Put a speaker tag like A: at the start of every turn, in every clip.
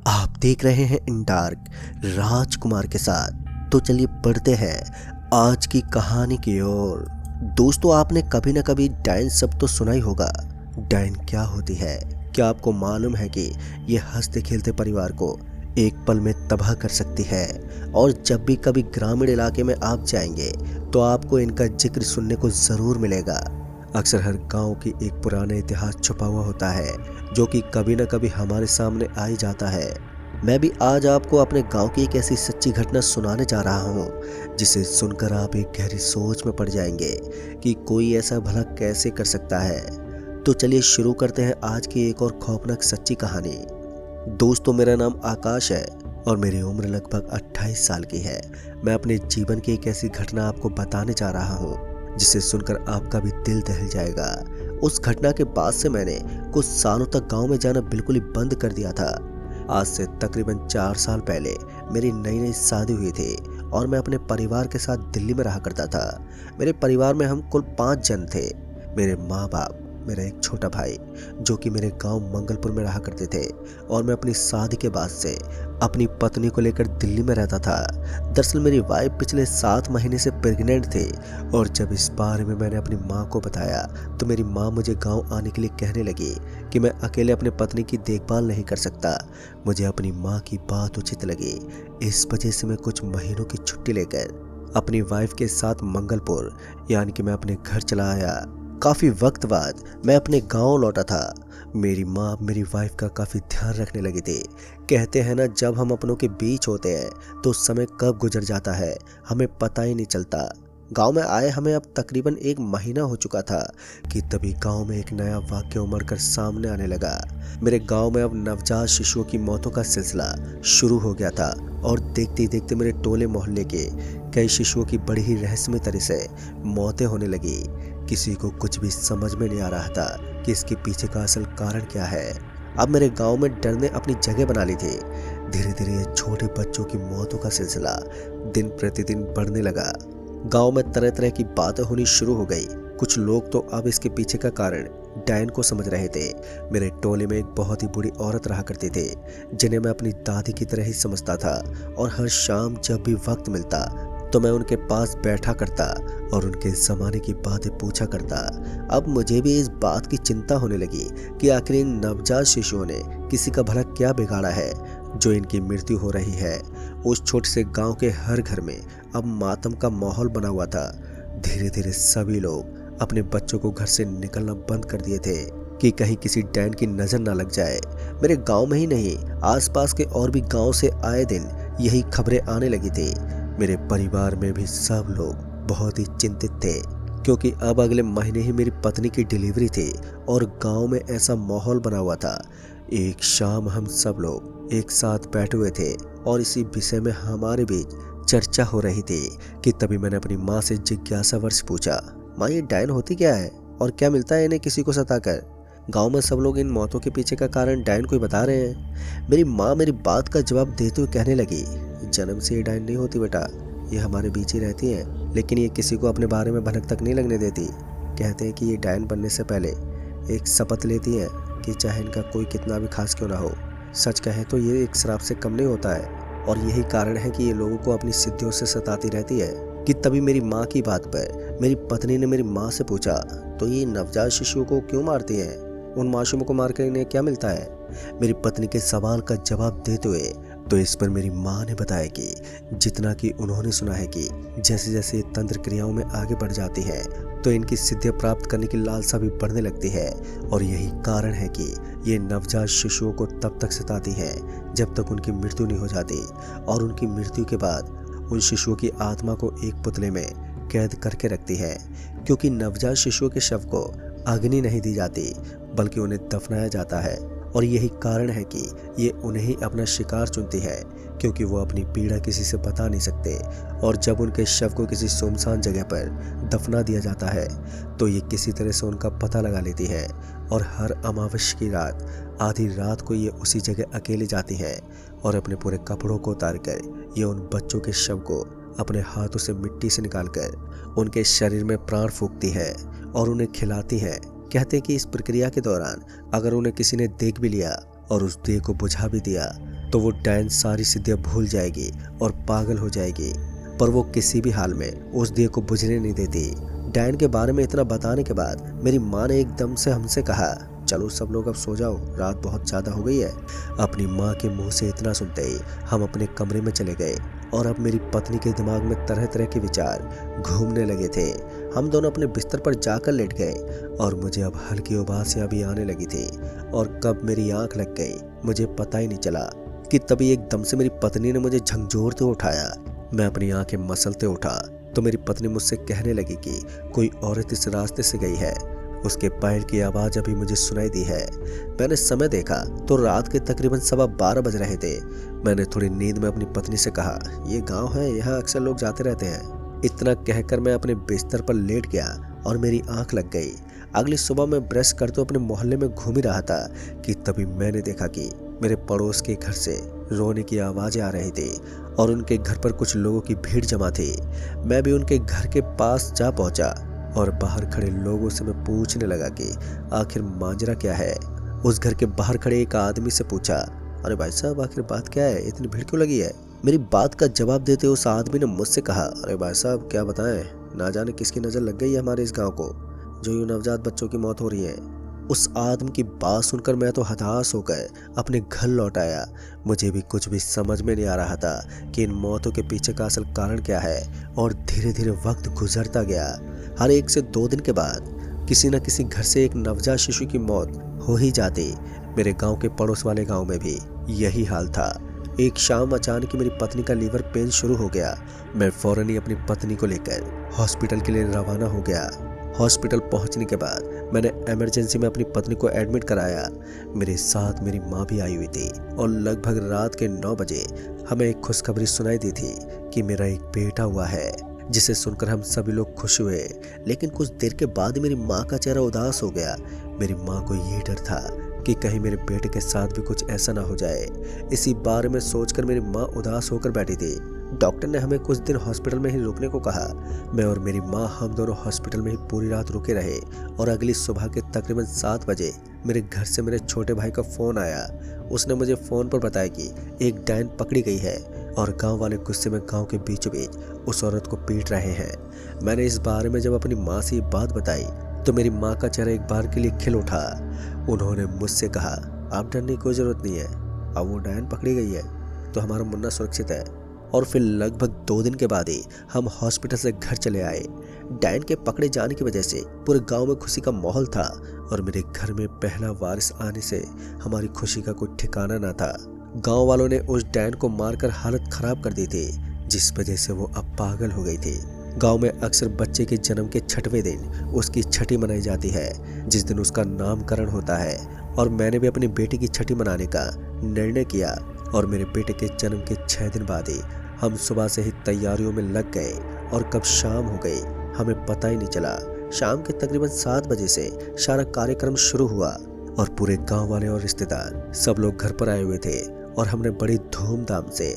A: आप देख रहे हैं इन डार्क राजकुमार के साथ। तो चलिए बढ़ते हैं आज की कहानी की ओर। दोस्तों, आपने कभी ना कभी डायन शब्द तो सुना ही होगा। डायन क्या होती है? क्या आपको मालूम है कि ये हंसते खेलते परिवार को एक पल में तबाह कर सकती है? और जब भी कभी ग्रामीण इलाके में आप जाएंगे तो आपको इनका जिक्र सुनने को जरूर मिलेगा। अक्सर हर गांव की एक पुराना इतिहास छुपा हुआ होता है जो कि कभी न कभी हमारे सामने आ ही जाता है। मैं भी आज आपको अपने गांव की एक ऐसी सच्ची घटना सुनाने जा रहा हूं जिसे सुनकर आप एक गहरी सोच में पड़ जाएंगे कि कोई ऐसा भला कैसे कर सकता है। तो चलिए शुरू करते हैं आज की एक और खौफनाक सच्ची कहानी। दोस्तों, मेरा नाम आकाश है और मेरी उम्र लगभग 28 साल की है। मैं अपने जीवन की एक ऐसी घटना आपको बताने जा रहा हूँ जिसे सुनकर आपका भी दिल दहल जाएगा। उस घटना के बाद से मैंने कुछ सालों तक गांव में जाना बिल्कुल ही बंद कर दिया था। आज से तकरीबन 4 साल पहले मेरी नई नई शादी हुई थी और मैं अपने परिवार के साथ दिल्ली में रहा करता था। मेरे परिवार में हम कुल 5 जन थे। मेरे माँ बाप, मेरा एक छोटा भाई जो कि मेरे गांव मंगलपुर में रहा करते थे, और मैं अपनी शादी के बाद से अपनी पत्नी को लेकर दिल्ली में रहता था। दरअसल मेरी वाइफ पिछले 7 महीने से प्रेग्नेंट थी, और जब इस बारे में मैंने अपनी माँ को बताया तो मेरी माँ मुझे गांव आने के लिए कहने लगी कि मैं अकेले अपनी पत्नी की देखभाल नहीं कर सकता। मुझे अपनी माँ की बात उचित लगी। इस वजह से मैं कुछ महीनों की छुट्टी लेकर अपनी वाइफ के साथ मंगलपुर यानी कि मैं अपने घर चला आया। काफी वक्त बाद मैं अपने गांव लौटा था। मेरी माँ मेरी वाइफ का काफी ध्यान रखने लगी थी। कहते हैं ना, जब हम अपनों के बीच होते हैं तो समय कब गुजर जाता है हमें पता ही नहीं चलता। गांव में आए हमें अब तकरीबन 1 महीना हो चुका था कि तभी गांव में एक नया वाक्य उमड़ कर सामने आने लगा। मेरे गांव में अब नवजात शिशुओं की मौतों का सिलसिला शुरू हो गया था, और देखते ही देखते मेरे टोले मोहल्ले के कई शिशुओं की बड़ी ही रहस्यमय तरह से मौतें होने लगी। किसी को कुछ भी समझ में नहीं आ रहा था कि इसके पीछे का असल कारण क्या है। अब मेरे गांव में डर ने अपनी जगह बना ली थी। धीरे धीरे ये छोटे बच्चों की मौतों का सिलसिला दिन प्रतिदिन बढ़ने लगा। गांव में तरह तरह की बातें होनी शुरू हो गई। कुछ लोग तो अब इसके पीछे का कारण डायन को समझ रहे थे। मेरे टोले में एक बहुत ही बुरी औरत रहा करती थी जिन्हें मैं अपनी दादी की तरह ही समझता था, और हर शाम जब भी वक्त मिलता तो मैं उनके पास बैठा करता और उनके ज़माने की बातें पूछा करता। अब मुझे भी इस बात की चिंता होने लगी कि आखिर इन नवजात शिशुओं ने किसी का भला क्या बिगाड़ा है जो इनकी मृत्यु हो रही है। उस छोटे से गांव के हर घर में अब मातम का माहौल बना हुआ था। धीरे धीरे सभी लोग अपने बच्चों को घर से निकलना बंद कर दिए थे कि कहीं किसी डैन की नज़र ना लग जाए। मेरे गांव में ही नहीं, आसपास के और भी गांव से आए दिन यही खबरें आने लगी थी। मेरे परिवार में भी सब लोग बहुत ही चिंतित थे क्योंकि अब अगले महीने ही मेरी पत्नी की डिलीवरी थी और गांव में ऐसा माहौल बना हुआ था। एक शाम हम सब लोग एक साथ बैठे हुए थे और इसी विषय में हमारे बीच चर्चा हो रही थी कि तभी मैंने अपनी माँ से जिज्ञासावश पूछा, माँ ये डायन होती क्या है और क्या मिलता है इन्हें किसी को सताकर? गांव में सब लोग इन मौतों के पीछे का कारण डायन को ही बता रहे हैं। मेरी माँ मेरी बात का जवाब देते हुए कहने लगी, जन्म से ये डायन नहीं होती बेटा, ये हमारे बीच ही रहती है, लेकिन ये किसी को अपने बारे में भनक तक नहीं लगने देती। कहते हैं कि ये डायन बनने से पहले एक शपथ लेती है कि चाहे इनका कोई कितना भी खास क्यों ना हो, सच कहें तो ये एक श्राप से कम नहीं होता है, और यही कारण है कि ये लोगों को अपनी सिद्धियों से सताती रहती है। कि तभी मेरी माँ की बात पर मेरी पत्नी ने मेरी माँ से पूछा, तो ये नवजात शिशुओं को क्यों मारती हैं? उन मासूमों को मारकर इन्हें क्या मिलता है? मेरी पत्नी के सवाल का जवाब देते हुए तो इस पर मेरी माँ ने बताया कि जितना कि उन्होंने सुना है कि जैसे जैसे ये तंत्र क्रियाओं में आगे बढ़ जाती हैं तो इनकी सिद्धियाँ प्राप्त करने की लालसा भी बढ़ने लगती है, और यही कारण है कि ये नवजात शिशुओं को तब तक सताती हैं जब तक उनकी मृत्यु नहीं हो जाती, और उनकी मृत्यु के बाद उन शिशुओं की आत्मा को एक पुतले में कैद करके रखती है, क्योंकि नवजात शिशुओं के शव को अग्नि नहीं दी जाती बल्कि उन्हें दफनाया जाता है। और यही कारण है कि ये उन्हें ही अपना शिकार चुनती है, क्योंकि वो अपनी पीड़ा किसी से बता नहीं सकते। और जब उनके शव को किसी सुनसान जगह पर दफना दिया जाता है तो ये किसी तरह से उनका पता लगा लेती है, और हर अमावस्या की रात आधी रात को ये उसी जगह अकेले जाती है और अपने पूरे कपड़ों को उतार कर ये उन बच्चों के शव को अपने हाथों से मिट्टी से निकालकर उनके शरीर में प्राण फूंकती है और उन्हें खिलाती है। कहते हैं कि इस प्रक्रिया के दौरान अगर उन्हें किसी ने देख भी लिया और उस दिए को बुझा भी दिया तो वो डायन सारी सिद्धियां भूल जाएगी और पागल हो जाएगी, पर वो किसी भी हाल में उस दिए को बुझने नहीं देती। डायन के बारे में इतना बताने के बाद मेरी माँ ने एकदम से हमसे कहा, चलो सब लोग अब सो जाओ, रात बहुत ज़्यादा हो गई है। अपनी माँ के मुंह से इतना सुनते ही हम अपने कमरे में चले गए और अब मेरी पत्नी के दिमाग में तरह तरह के विचार घूमने लगे थे। हम दोनों अपने बिस्तर पर जाकर लेट गए और मुझे अब हल्की उबासियाँ भी आने लगी थी और कब मेरी आंख लग गई मुझे पता ही नहीं चला कि तभी एकदम से मेरी पत्नी ने मुझे झकझोरते उठाया। मैं अपनी आंखें मसलते उठा तो मेरी पत्नी मुझसे कहने लगी कि कोई औरत इस रास्ते से गई है, उसके पैर की आवाज़ अभी मुझे सुनाई दी है। मैंने समय देखा तो रात के तकरीबन 12:15 बज रहे थे। मैंने थोड़ी नींद में अपनी पत्नी से कहा, ये गांव है, यहाँ अक्सर लोग जाते रहते हैं। इतना कहकर मैं अपने बिस्तर पर लेट गया और मेरी आंख लग गई। अगली सुबह मैं ब्रश करते अपने मोहल्ले में घूम ही रहा था कि तभी मैंने देखा कि मेरे पड़ोस के घर से रोने की आवाज़ें आ रही थी और उनके घर पर कुछ लोगों की भीड़ जमा थी। मैं भी उनके घर के पास जा पहुंचा और बाहर खड़े लोगों से मैं पूछने लगा कि आखिर माजरा क्या है। उस घर के बाहर खड़े एक आदमी से पूछा, अरे भाई साहब आखिर बात क्या है, इतनी भीड़ क्यों लगी है। मेरी बात का जवाब देते उस आदमी ने मुझसे कहा, अरे भाई साहब क्या बताएं, ना जाने किसकी नज़र लग गई है हमारे इस गाँव को, जो यूँ नवजात बच्चों की मौत हो रही है। उस आदमी की बात सुनकर मैं तो हताश होकर अपने घर लौट आया। मुझे भी कुछ भी समझ में नहीं आ रहा था कि इन मौतों के पीछे का असल कारण क्या है और धीरे धीरे वक्त गुजरता गया। हर 1 से 2 दिन के बाद किसी न किसी घर से एक नवजात शिशु की मौत हो ही जाती। मेरे गांव के पड़ोस वाले गांव में भी यही हाल था। एक शाम अचानक ही मेरी पत्नी का लीवर पेन शुरू हो गया। मैं फौरन ही अपनी पत्नी को लेकर हॉस्पिटल के लिए रवाना हो गया। हॉस्पिटल पहुंचने के बाद मैंने इमरजेंसी में अपनी पत्नी को एडमिट कराया। मेरे साथ मेरी माँ भी आई हुई थी और लगभग रात के 9 बजे हमें एक खुशखबरी सुनाई दी थी कि मेरा एक बेटा हुआ है, जिसे सुनकर हम सभी लोग खुश हुए। लेकिन कुछ देर के बाद ही मेरी माँ का चेहरा उदास हो गया। मेरी माँ को ये डर था कि कहीं मेरे बेटे के साथ भी कुछ ऐसा ना हो जाए। इसी बारे में सोचकर मेरी माँ उदास होकर बैठी थी। डॉक्टर ने हमें कुछ दिन हॉस्पिटल में ही रुकने को कहा। मैं और मेरी माँ हम दोनों हॉस्पिटल में ही पूरी रात रुके रहे और अगली सुबह के तकरीबन 7 बजे मेरे घर से मेरे छोटे भाई का फ़ोन आया। उसने मुझे फ़ोन पर बताया कि एक डायन पकड़ी गई है और गांव वाले गुस्से में गांव के बीचों बीच उस औरत को पीट रहे हैं। मैंने इस बारे में जब अपनी माँ से ये बात बताई तो मेरी माँ का चेहरा एक बार के लिए खिल उठा। उन्होंने मुझसे कहा, आप डरने की कोई ज़रूरत नहीं है, अब वो डायन पकड़ी गई है तो हमारा मुन्ना सुरक्षित है। और फिर लगभग 2 दिन के बाद ही हम हॉस्पिटल से घर चले आए। डायन के पकड़े जाने की वजह से पूरे गांव में खुशी का माहौल था और मेरे घर में पहला वारिस आने से हमारी खुशी का कोई ठिकाना ना था। गांव वालों ने उस डायन को मारकर हालत खराब कर दी थी, जिस वजह से वो अब पागल हो गई थी। गांव में अक्सर बच्चे के जन्म के 6वें दिन उसकी छठी मनाई जाती है, जिस दिन उसका नामकरण होता है। और मैंने भी अपनी बेटी की छठी मनाने का निर्णय किया और मेरे बेटे के जन्म के 6 दिन बाद ही हम सुबह से ही तैयारियों में लग गए और कब शाम हो गई हमें पता ही नहीं चला। शाम के तकरीबन 7 बजे से सारा कार्यक्रम शुरू हुआ और पूरे गांव वाले और रिश्तेदार सब लोग घर पर आए हुए थे और हमने बड़ी धूमधाम से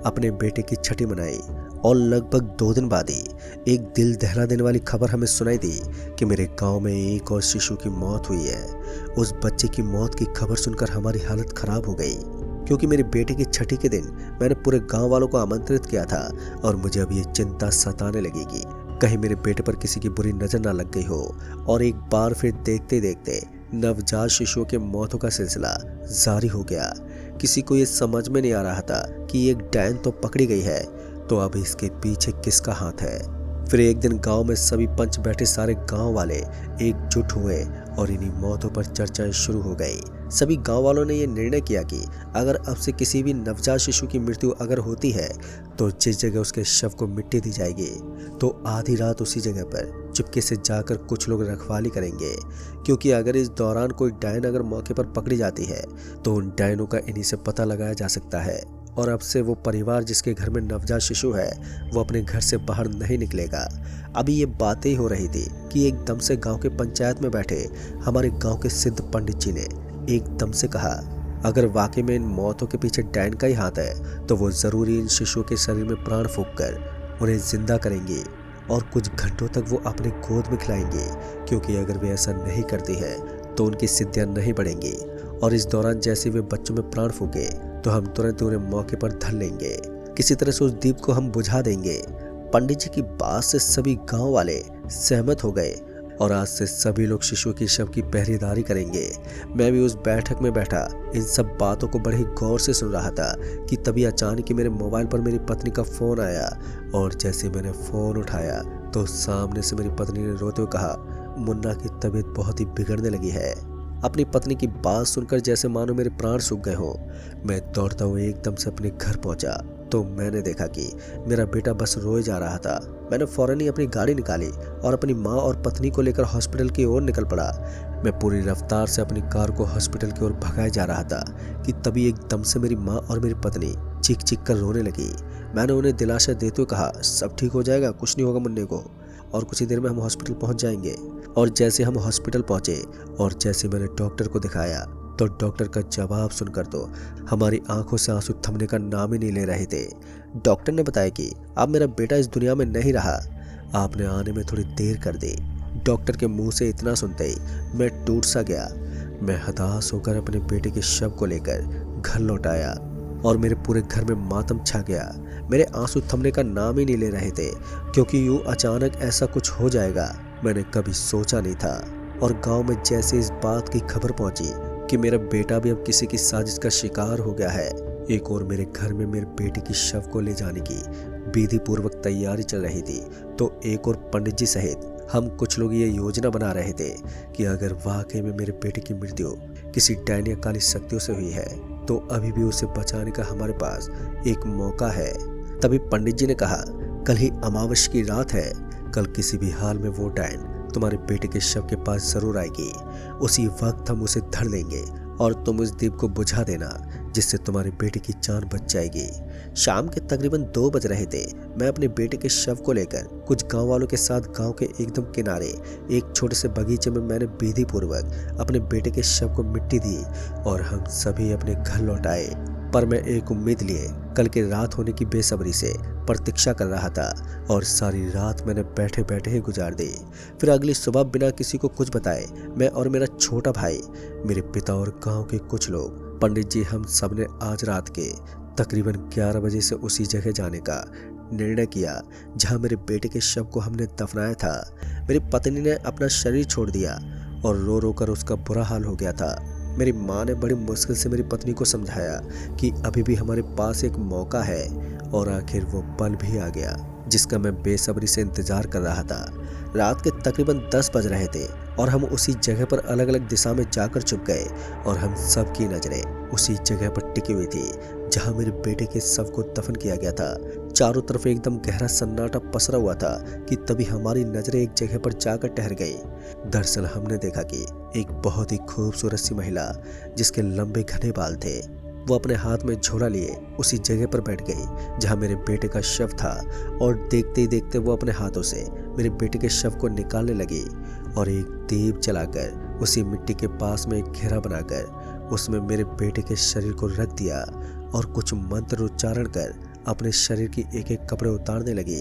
A: अपने बेटे की छठी मनाई। और लगभग 2 दिन बाद ही एक दिल दहला देने वाली खबर हमें सुनाई दी कि मेरे गांव में एक और शिशु की मौत हुई है। उस बच्चे की मौत की खबर सुनकर हमारी हालत खराब हो गई, क्योंकि मेरे बेटे की छठी के दिन मैंने पूरे गांव वालों को आमंत्रित किया था और मुझे अब ये चिंता सताने लगी कि कहीं मेरे बेटे पर किसी की बुरी नज़र ना लग गई हो। और एक बार फिर देखते देखते नवजात शिशुओं के मौतों का सिलसिला जारी हो गया। किसी को ये समझ में नहीं आ रहा था कि एक डायन तो पकड़ी गई है, तो अब इसके पीछे किसका हाथ है। फिर एक दिन गांव में सभी पंच बैठे सारे गांव वाले एकजुट हुए और इन्हीं मौतों पर चर्चाएं शुरू हो गई। सभी गांव वालों ने यह निर्णय किया कि अगर अब से किसी भी नवजात शिशु की मृत्यु अगर होती है तो जिस जगह उसके शव को मिट्टी दी जाएगी तो आधी रात उसी जगह पर चुपके से जाकर कुछ लोग रखवाली करेंगे, क्योंकि अगर इस दौरान कोई डायन अगर मौके पर पकड़ी जाती है तो उन डायनों का इन्हीं से पता लगाया जा सकता है और अब से वो परिवार जिसके घर में नवजात शिशु है वो अपने घर से बाहर नहीं निकलेगा। अभी ये बातें ही हो रही थी कि एकदम से गांव के पंचायत में बैठे हमारे गांव के सिद्ध पंडित जी ने एकदम से कहा, अगर वाकई में इन मौतों के पीछे डायन का ही हाथ है तो वो ज़रूरी इन शिशुओं के शरीर में प्राण फूंक कर उन्हें जिंदा करेंगे और कुछ घंटों तक वो अपने गोद में खिलाएंगे, क्योंकि अगर वे ऐसा नहीं करती है तो उनकी सिद्धियां नहीं बढ़ेंगी, और इस दौरान जैसे वे बच्चों में प्राण फूके तो हम तुरंत उन्हें मौके पर धर लेंगे। किसी तरह से उस दीप को हम बुझा देंगे। पंडित जी की बात से सभी गांव वाले सहमत हो गए और आज से सभी लोग शिशु की शव की पहरेदारी करेंगे। मैं भी उस बैठक में बैठा इन सब बातों को बड़े ही गौर से सुन रहा था कि तभी अचानक ही मेरे मोबाइल पर मेरी पत्नी का फोन आया, और जैसे मैंने फोन उठाया तो सामने से मेरी पत्नी ने रोते हुए कहा, मुन्ना की तबीयत बहुत ही बिगड़ने लगी है। अपनी पत्नी की बात सुनकर जैसे मानो मेरे प्राण सूख गए हों, मैं दौड़ता हुआ एकदम से अपने घर पहुंचा तो मैंने देखा कि मेरा बेटा बस रोए जा रहा था। मैंने फौरन ही अपनी गाड़ी निकाली और अपनी माँ और पत्नी को लेकर हॉस्पिटल की ओर निकल पड़ा। मैं पूरी रफ्तार से अपनी कार को हॉस्पिटल की ओर भगाए जा रहा था कि तभी एकदम से मेरी माँ और मेरी पत्नी चीख चीख कर रोने लगी। मैंने उन्हें दिलासा देते हुए कहा, सब ठीक हो जाएगा, कुछ नहीं होगा मुन्ने को, और कुछ ही देर में हम हॉस्पिटल पहुंच जाएंगे। और जैसे हम हॉस्पिटल पहुंचे और जैसे मैंने डॉक्टर को दिखाया तो डॉक्टर का जवाब सुनकर तो हमारी आंखों से आंसू थमने का नाम ही नहीं ले रहे थे। डॉक्टर ने बताया कि अब मेरा बेटा इस दुनिया में नहीं रहा, आपने आने में थोड़ी देर कर दी। डॉक्टर के मुंह से इतना सुनते ही मैं टूट सा गया। मैं हताश होकर अपने बेटे के शव को लेकर घर लौट आया और मेरे पूरे घर में मातम छा गया। मेरे आंसू थमने का नाम ही नहीं ले रहे थे, क्योंकि यूं अचानक ऐसा कुछ हो जाएगा मैंने कभी सोचा नहीं था। और गांव में जैसे इस बात की खबर पहुंची कि मेरा बेटा भी अब किसी की साजिश का शिकार हो गया है, एक और मेरे घर में मेरे बेटे की शव को ले जाने की विधि पूर्वक तैयारी चल रही थी, तो एक और पंडित जी सहित हम कुछ लोग ये योजना बना रहे थे कि अगर वाकई में मेरे बेटे की मृत्यु किसी डायन या काली शक्तियों से हुई है तो अभी भी उसे बचाने का हमारे पास एक मौका है। तभी पंडित जी ने कहा, कल ही अमावस्या की रात है, कल किसी भी हाल में वो डायन तुम्हारे बेटे के शव के पास जरूर आएगी। उसी वक्त हम उसे धर लेंगे और तुम उस दीप को बुझा देना, जिससे तुम्हारे बेटे की जान बच जाएगी। शाम के तकरीबन 2 बज रहे थे। मैं अपने बेटे के शव को लेकर कुछ गांव वालों के साथ गांव के एकदम किनारे एक छोटे से बगीचे में मैंने विधि पूर्वक अपने बेटे के शव को मिट्टी दी और हम सभी अपने घर लौट आए। पर मैं एक उम्मीद लिए कल की रात होने की बेसब्री से प्रतीक्षा कर रहा था और सारी रात मैंने बैठे बैठे ही गुजार दी। फिर अगली सुबह बिना किसी को कुछ बताए मैं और मेरा छोटा भाई, मेरे पिता और गांव के कुछ लोग, पंडित जी, हम सब ने आज रात के तकरीबन 11 बजे से उसी जगह जाने का निर्णय किया जहां मेरे बेटे के शव को हमने दफनाया था। मेरी पत्नी ने अपना शरीर छोड़ दिया और रो रो कर उसका बुरा हाल हो गया था। मेरी माँ ने बड़ी मुश्किल से मेरी पत्नी को समझाया कि अभी भी हमारे पास एक मौका है, और आखिर वो पल भी आ गया जिसका मैं बेसब्री से इंतजार कर रहा था। रात के तकरीबन 10 बज रहे थे और हम उसी जगह पर अलग अलग दिशा में जाकर छुप गए और हम सब की नजरें उसी जगह पर टिकी हुई थी जहां मेरे बेटे के शव को दफन किया गया था। चारों तरफ एकदम गहरा सन्नाटा पसरा हुआ था कि तभी हमारी नजरें एक जगह पर जाकर ठहर गई। दरअसल हमने देखा कि एक बहुत ही खूबसूरत सी महिला, जिसके लंबे घने बाल थे, वो अपने हाथ में झोला लिए उसी जगह पर बैठ गई जहां मेरे बेटे का शव था, और देखते ही देखते वो अपने हाथों से मेरे बेटे के शव को निकालने लगी और एक दीप जलाकर उसी मिट्टी के पास में एक घेरा बनाकर उसमें मेरे बेटे के शरीर को रख दिया और कुछ मंत्र उच्चारण कर अपने शरीर की एक एक कपड़े उतारने लगी।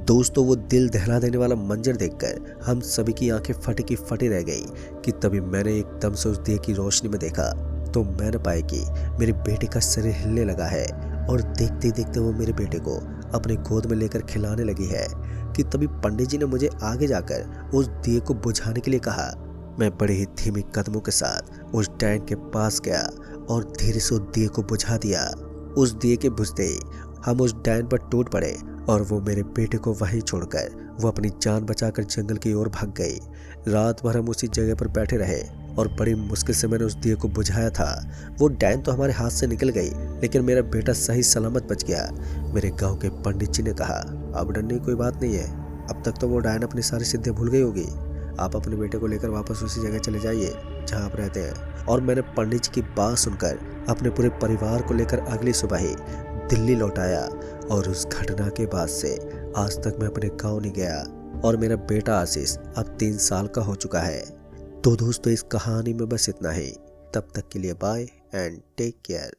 A: दोस्तों, वो दिल दहला देने वाला मंजर देखकर हम सभी की आंखें फटी की फटी रह गई कि तभी मैंने एकदम से उस दिए की रोशनी में देखा तो मैंने पाया कि मेरे बेटे का शरीर हिलने लगा है और देखते ही देखते वो मेरे बेटे को अपने गोद में लेकर खिलाने लगी है कि तभी पंडित जी ने मुझे आगे जाकर उस दिए को बुझाने के लिए कहा। मैं बड़े ही धीमे कदमों के साथ उस डायन के पास गया और धीरे से उस दिए को बुझा दिया। उस दिए के बुझते ही हम उस डायन पर टूट पड़े और वो मेरे बेटे को वहीं छोड़कर वो अपनी जान बचाकर जंगल की ओर भाग गई। रात भर हम उसी जगह पर बैठे रहे और बड़ी मुश्किल से मैंने उस दिए को बुझाया था। वो डायन तो हमारे हाथ से निकल गई, लेकिन मेरा बेटा सही सलामत बच गया। मेरे गांव के पंडित जी ने कहा, अब डरने की कोई बात नहीं है, अब तक तो वो डायन अपनी सारी सिद्धियां भूल गई होगी। आप अपने बेटे को लेकर वापस उसी जगह चले जाइए जहां आप रहते हैं। और मैंने पंडित जी की बात सुनकर अपने पूरे परिवार को लेकर अगली सुबह ही दिल्ली लौट आया और उस घटना के बाद से आज तक मैं अपने गाँव नहीं गया और मेरा बेटा आशीष अब 3 साल का हो चुका है। तो दोस्तों, इस कहानी में बस इतना ही। तब तक के लिए बाय एंड टेक केयर।